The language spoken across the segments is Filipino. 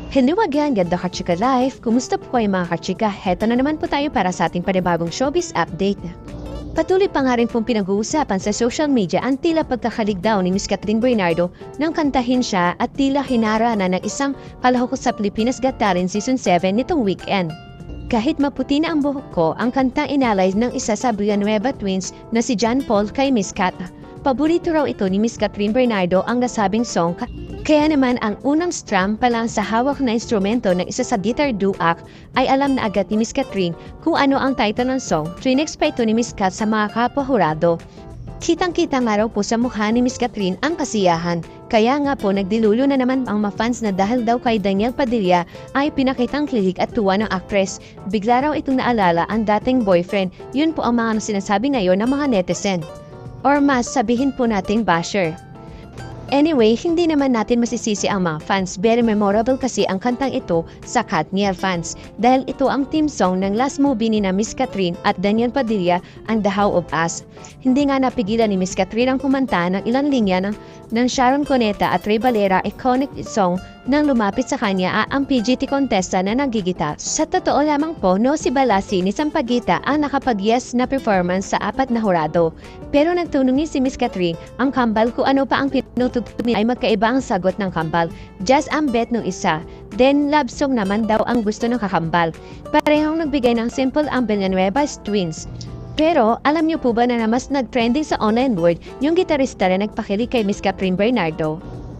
Hello again, ganda Kachika Life! Kumusta po kayo mga Kachika? Heto na naman po tayo para sa ating panibagong showbiz update. Patuloy pa nga rin pong pinag-uusapan sa social media ang tila pagkakaligdaw ni Miss Catherine Bernardo nang kantahin siya at tila hinara na ng isang palahok sa Pilipinas Got Talent Season 7 nitong weekend. Kahit maputi na ang buhok ko, ang kantang inalay ng isa sa Villanueva twins na si John Paul kay Miss Cat. Paborito raw ito ni Miss Catherine Bernardo ang nasabing song, kaya naman ang unang strum pa lang sa hawak na instrumento ng isa sa guitar duak ay alam na agad ni Miss Catherine kung ano ang title ng song. Trinex pa ito ni Miss Cat sa mga kapwa-hurado. Kitang-kita nga raw po sa mukha ni Miss Catherine ang kasiyahan. Kaya nga po nagdilulo na naman ang mga fans na dahil daw kay Daniel Padilla ay pinakitang kilig at tuwa ng actress. Bigla raw itong naalala ang dating boyfriend. Yun po ang mga sinasabi ngayon ng mga netizen. Or mas sabihin po nating basher. Anyway, hindi naman natin masisisi ang mga fans. Very memorable kasi ang kantang ito sa Katniel fans. Dahil ito ang theme song ng last movie ni na Miss Catherine at Daniel Padilla, ang The How of Us. Hindi nga napigilan ni Miss Catherine ang kumanta ng ilang linya ng Sharon Cuneta at Ray Valera iconic song nang lumapit sa kanya ang PGT contestant na nagigita. Sa totoo lamang po, no si Balasi ni Sampaguita ang nakapag-yes na performance sa 4 na hurado. Pero nagtunungi si Miss Catherine ang kambal kung ano pa ang pinutugtog ay magkaiba ang sagot ng kambal. Just ang bet nung isa. Then love song naman daw ang gusto ng kakambal. Parehong nagbigay ng simple ang Villanueva twins. Pero alam niyo po ba na mas nag-trending sa online world yung gitarista na nagpakilig kay Miss Catherine Bernardo?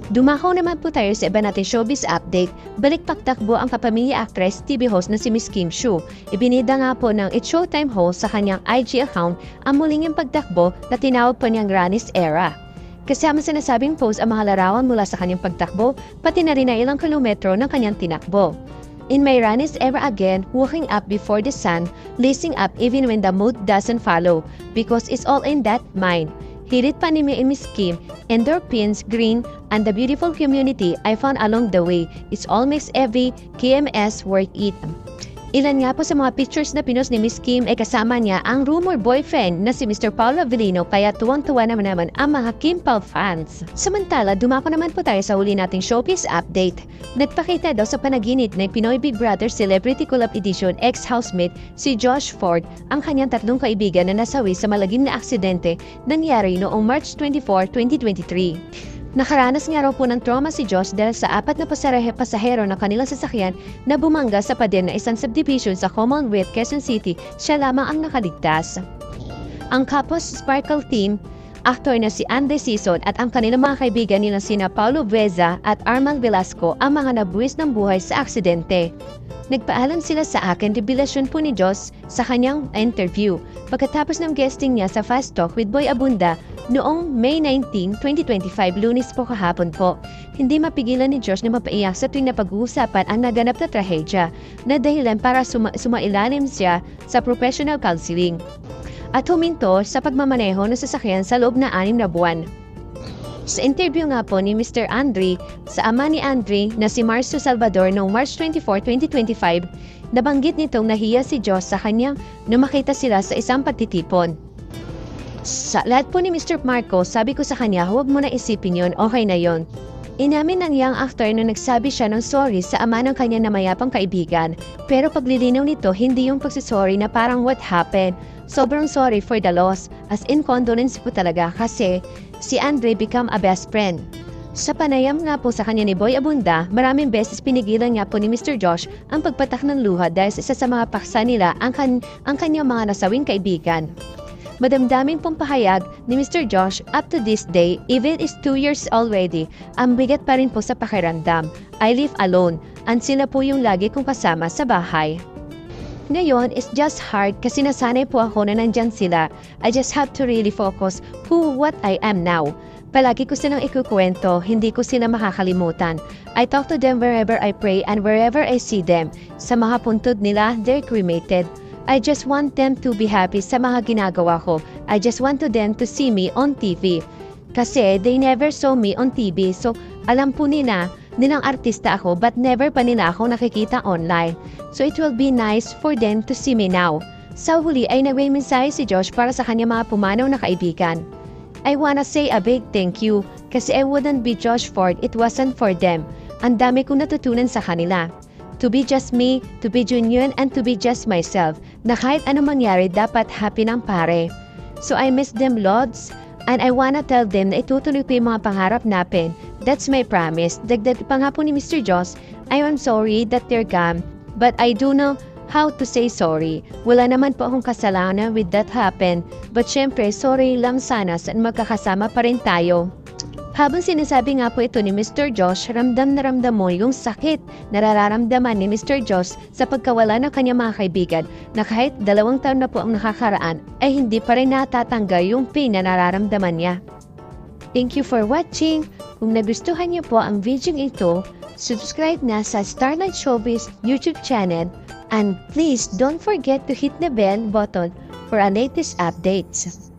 Dumako naman po tayo sa iba natin showbiz update. Balik paktakbo ang kapamilya actress TV host na si Miss Kim Chiu. Ibinida nga po ng It's Showtime host sa kanyang IG account ang muling yung pagtakbo na tinawag po niyang Rani's Era. Kasama sinasabing post ang mga larawan mula sa kanyang pagtakbo, pati na rin na ilang kilometro ng kanyang tinakbo. In my Rani's Era again, waking up before the sun, lacing up even when the mood doesn't follow, because it's all in that mind. Hirit pa ni Miss Kim, endorphins, green, and the beautiful community I found along the way. It's all makes every KMS worth it. Ilan nga po sa mga pictures na pinost ni Miss Kim ay kasama niya ang rumor boyfriend na si Mr. Paulo Avellino, kaya tuwang-tuwa naman ang mga Kim Pao fans. Samantala, dumako naman po tayo sa huli nating showbiz update. Nagpakita daw sa panaginip ng Pinoy Big Brother Celebrity Collab Edition ex-housemate si Josh Ford ang kanyang 3 kaibigan na nasawi sa malagim na aksidente nangyari noong March 24, 2023. Nakaranas nga raw po ng trauma si Josh dahil sa 4 na pasahero ng kanilang sasakyan na bumangga sa pader na isang subdivision sa Commonwealth, Quezon City, siya lamang ang nakaligtas. Ang Kapos Sparkle Team, aktor na si Andy Sison at ang kanilang mga kaibigan nilang sina Paulo Bueza at Arman Velasco ang mga nabuwis ng buhay sa aksidente. Nagpaalam sila sa akin revelasyon po ni Josh sa kanyang interview pagkatapos ng guesting niya sa Fast Talk with Boy Abunda noong May 19, 2025, Lunes po kahapon po. Hindi mapigilan ni Josh na mapaiyak sa tuwing napag-uusapan ang naganap na trahedya na dahilan para sumailalim siya sa professional counseling at huminto sa pagmamaneho ng sasakyan sa loob na 6 na buwan. Sa interview nga po ni Mr. Andre sa ama ni Andre na si Marcio Salvador noong March 24, 2025, nabanggit nitong nahiya si Josh sa kanyang nung makita sila sa isang pagtitipon. Sa lahat po ni Mr. Marco, sabi ko sa kanya, huwag mo na isipin yun, okay na yon. Inamin ng young actor na nagsabi siya ng sorry sa ama ng kanyang namayapang kaibigan. Pero paglilinaw nito, hindi yung pagsisorry na parang what happened. Sobrang sorry for the loss, as in condolence po talaga kasi si Andre become a best friend. Sa panayam nga po sa kanya ni Boy Abunda, maraming beses pinigilan nga po ni Mr. Josh ang pagpatak ng luha dahil sa isa sa mga paksa nila ang kanyang mga nasawing kaibigan. Madamdaming pong pahayag ni Mr. Josh, up to this day, even is 2 years already, ang bigat pa rin po sa pakiramdam. I live alone, and sila po yung lagi kong kasama sa bahay. Ngayon, it's just hard kasi nasanay po ako na nandyan sila. I just have to really focus what I am now. Palagi ko silang ikukwento, hindi ko sila makakalimutan. I talk to them wherever I pray and wherever I see them. Sa mga puntod nila, they're cremated. I just want them to be happy sa mga ginagawa ko. I just want them to see me on TV. Kasi they never saw me on TV, so alam po nilang artista ako but never pa nila ako nakikita online. So it will be nice for them to see me now. Sa huli ay nagme-mensahe si Josh para sa kanya mga pumanaw na kaibigan. I wanna say a big thank you kasi I wouldn't be Josh Ford, it wasn't for them. Ang dami kong natutunan sa kanila. To be just me, to be genuine, and to be just myself, na kahit anong mangyari dapat happy ng pare. So I miss them loads, and I wanna tell them na itutuloy ko yung mga pangarap natin. That's my promise. Dagdag pa nga po ni Mr. Joss, I am sorry that they're gone, but I do know how to say sorry. Wala naman po akong kasalanan with that happened, but syempre sorry lang sana sa magkakasama pa rin tayo. Habang sinasabi nga po ito ni Mr. Josh, ramdam na ramdam mo yung sakit na nararamdaman ni Mr. Josh sa pagkawala ng kanyang mga kaibigan na kahit 2 taon na po ang nakakaraan ay hindi pa rin natatanggal yung pain na nararamdaman niya. Thank you for watching. Kung nagustuhan niyo po ang video ito, subscribe na sa Starlight Showbiz YouTube channel and please don't forget to hit the bell button for our latest updates.